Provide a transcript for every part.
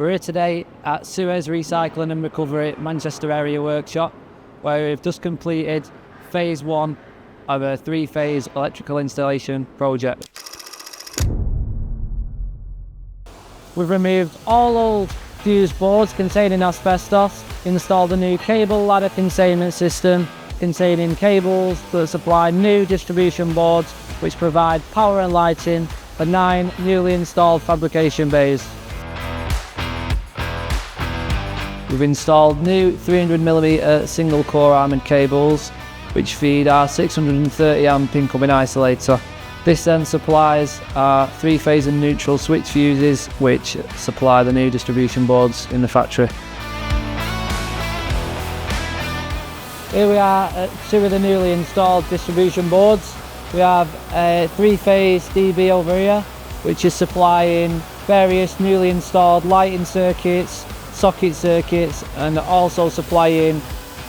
We're here today at Suez Recycling and Recovery Manchester Area Workshop, where we've just completed phase 1 of a 3-phase electrical installation project. We've removed all old fuse boards containing asbestos, installed a new cable ladder containment system containing cables that supply new distribution boards which provide power and lighting for 9 newly installed fabrication bays. We've installed new 300mm single core armoured cables which feed our 630 amp incoming isolator. This then supplies our 3-phase and neutral switch fuses which supply the new distribution boards in the factory. Here we are at 2 of the newly installed distribution boards. We have a 3-phase DB over here which is supplying various newly installed lighting circuits, socket circuits, and also supplying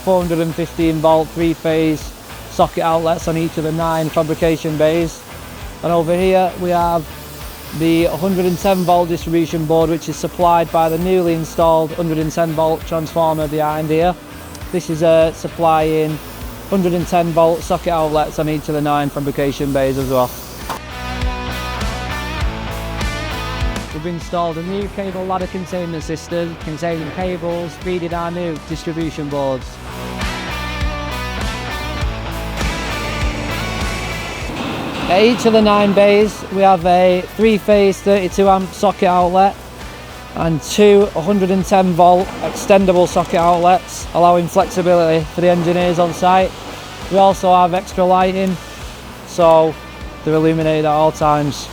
415 volt 3-phase socket outlets on each of the 9 fabrication bays. And over here we have the 110 volt distribution board which is supplied by the newly installed 110 volt transformer behind here. This is supplying 110 volt socket outlets on each of the 9 fabrication bays as well. We've installed a new cable ladder containment system containing cables feeding our new distribution boards. At each of the 9 bays we have a 3-phase 32 amp socket outlet and 2 110 volt extendable socket outlets, allowing flexibility for the engineers on site. We also have extra lighting so they're illuminated at all times.